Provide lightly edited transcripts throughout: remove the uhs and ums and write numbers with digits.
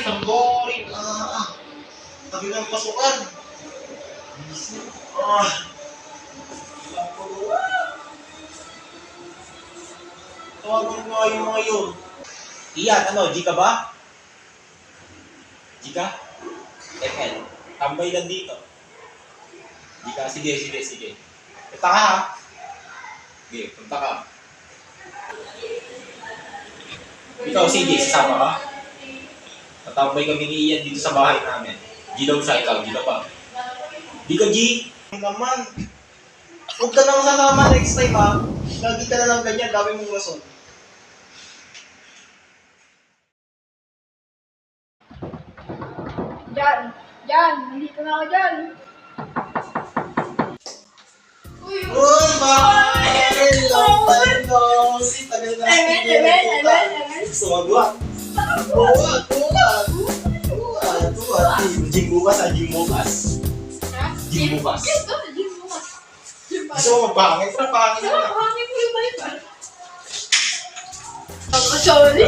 Sanggori. Tabi ng pasukan. Tawagan mo nga yung mga yun. Iyan, ano, G ka ba? G ka? FL. Tambay lang dito. G ka? Sige. Punta ka ha? Sige, punta ka. Ikaw, sige, sasama ka? Tatambay kami ni Ian dito sa bahay namin. G daw siya, ikaw, G ka pa. Di ka, G? Naman. Huwag ka nang sasama next time ha. Lagi ka na lang ganyan, dami mong rason. Diyan, nandito na ako dyan. Uy, bakit? Hello. Tagal na. Amen. Sumagwa. Buwag. Gym bukas. Ha? Gym bukas. Gym bukas. Gusto mo magpahangin? Tara, pahangin na. Hangin mo yung balikan. Sorry.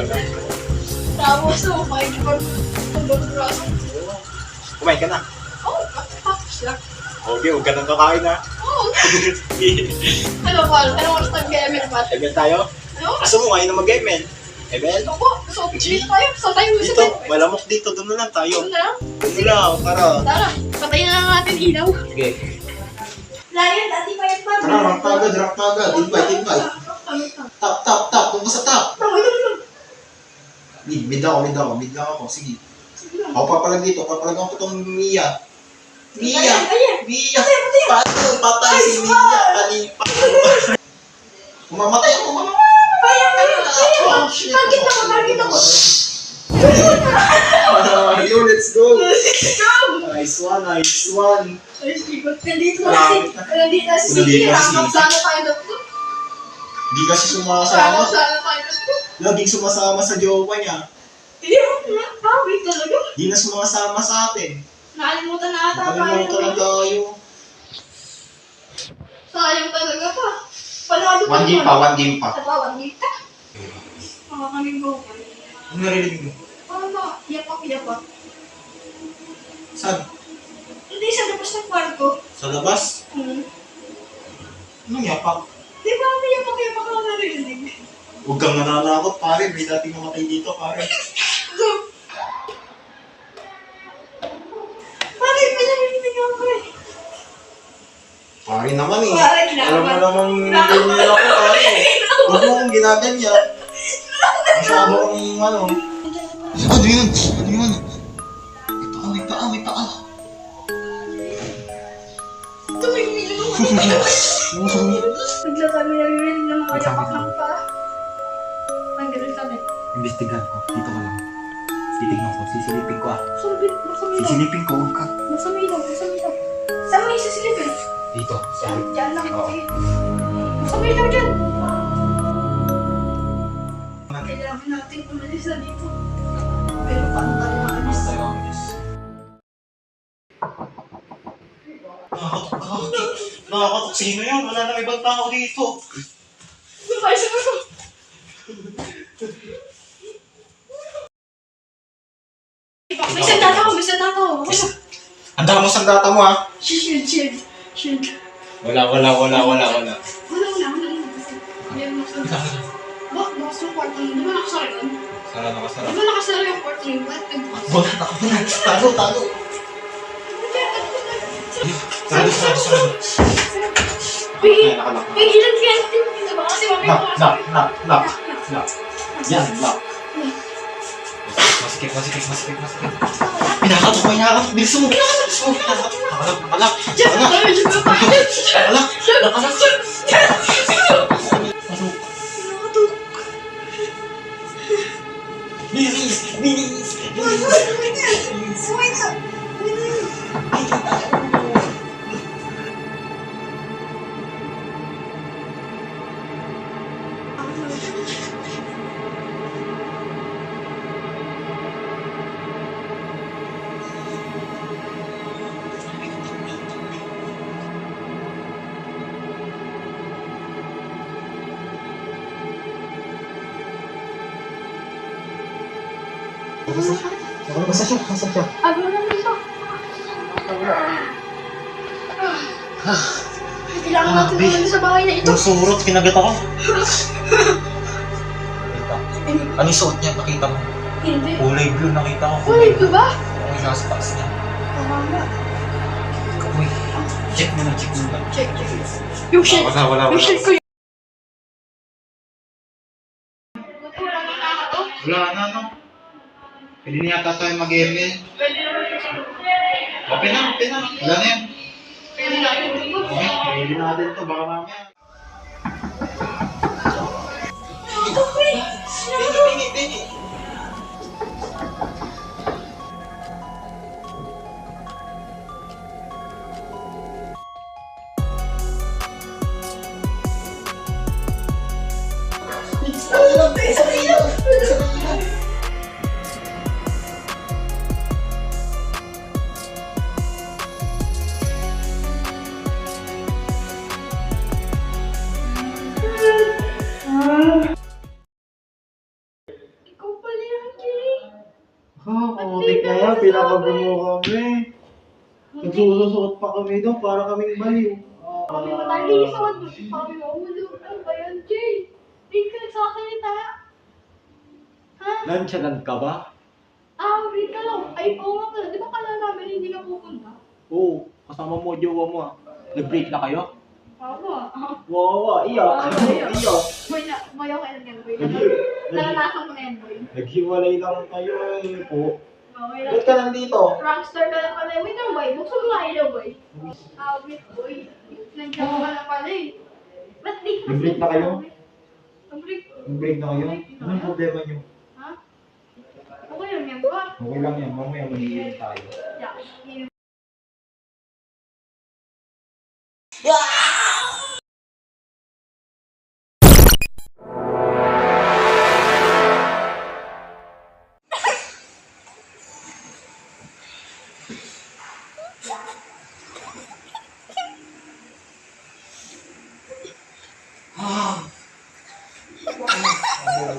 Tapos na, makikipag-braso. Kumain ka na. Oh, tapos lang. Okay, huwag ka nang kakain ha. Oh, ano ba? Ano oras nag-ML ba? Ebel tayo? Ano? Gusto mo ngayon na mag-Ebel? Ebel? Ako, so, dito tayo. Sa tayo mo sa Dito, malamok dito. Doon na lang tayo. Ano na lang? Doon na lang, tara. Tara, patayin na lang natin ilaw. Sige. Lion, dati pa yan pa. Tara, rank agad. Invite. Tap. Kung sa tap. Mid ako. Sige. Ako papalag dito. Papalag ako itong Mia. Patay si Mia. Kalipa. Kumamatay ako. Oh, shit. Target ako. Let's go. Let's go! Nice one. Ay, sigot. Nandito na si Sige. Sana tayo dito. Di kasi Sana sumasama. tayo dito. Laging sumasama sa jowa niya. Hindi mo na. Wait talaga. Di na sumasama sa atin. Nakalimutan na ata Nakalimutan na tayo. Sayang talaga pa. Panalo pa. One game pa. One game pa. Kami go. Ano narinig mo? Ano? Yapak. Saan? Hindi, sa labas ng kwarto. Sa labas? Anong yapak? Di ba may yapak ako narinig? Huwag kang nananakot, pare. May dating namatay dito, pare. Pare, may narinig ako eh. Pare naman eh. Pare, Alam mo namang ganyan ako, pare. Huwag mo akong ginaganyan. Masyado akong ano. Ano yun? May paa. Tumingin mo. Bigla kami narinig ng mga yapak ng pa. Panggalin kami. Investigan ko. Dito ka lang. Titignan ko. Sisilipin ko ah. Masamilog. Sisilipin ko. Huwag ka. Masamilog. Saan mo isisilipin? Dito. Diyan lang. Oo. Sige. Masamilog dyan. Kailangan natin umalis na dito. Pero paano tayo maalis? Nakakatok. Sino yan? Wala nang ibang tao dito. Sabay sa ko. May sandata ko. Handa mo sandata mo ha. Shield. Wala. Wala. Bukas yung kwarto mo. Di ba nakasara yun? Nakasara. Di ba nakasara yung kwarto mo? Ba't nagbukas? Tago. Sarado. Pigilan kaya natin. Diba kasi mamaya Lock. Yan, lock. Masikip. Pinakatok. Bilis mo. Nakalak. Bilis. Basta siya, basta siya. Ano naman ito? Kailangan natin Grabe. naman sa bahay na ito. Surot, kinagat ako. Nakita. Ano yung suot niya? Nakita mo? Hindi. Kulay blue, nakita ko. Kulay ko ba? Okay, nasa taas niya. Tama. Uy, check mo na, check mo na. Check. Yung shit. Wala. Yung shit ko yun. Wala na, no? Pwede na yata tayo mag-ML. Okay na. Wala na yan. Okay, pwede natin ito. Baka mamaya. Benny. Ikaw pala yan, Jay. Kutik na yan. Pinakabi mo kami. Nagsususuot pa kami doon para kaming baliw. Kami matalisod. Kami mahulog. Ano ba yan, Jay? Hindi ka nagsasalita. Ha? Nandyan ka ba? Wait ka lang. Ay, oo nga pala. Di ba kala namin hindi ka pupunta? Oo, kasama mo, jowa mo ah. Nag-break na kayo? Tama. Wow, iyak. Boy, boy, okay lang yan, boy. Nag- Naranasan ko na yan, boy. Naghiwalay lang kayo eh po. Okay Ba't lang. ka nandito? Prankster ka lang pala. Wait lang, boy. Buksan mo nga ilaw, boy. Wait, boy. Nandiyan ka lang pala eh. Ba't di ka Nag-break na kayo? Nag-break? Nag-break na kayo? Anong problema niyo? Ha? Okay lang yan, ba? Okay lang yan, mamaya manigil tayo. Yeah.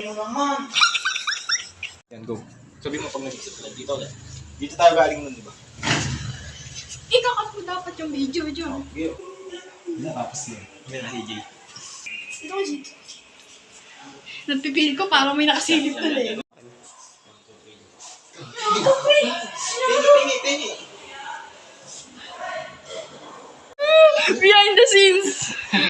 Yung naman. Yan, go. Sabi mo pag nag-isip ka dito ulit. Dito tayo galing nun, di ba? Ikakat mo dapat yung video dyan. Okay. Tapos yun. Yan si Jay. Ito ko dito. Nagpipili ko parang may nakasilip na eh. Penny. Behind the scenes!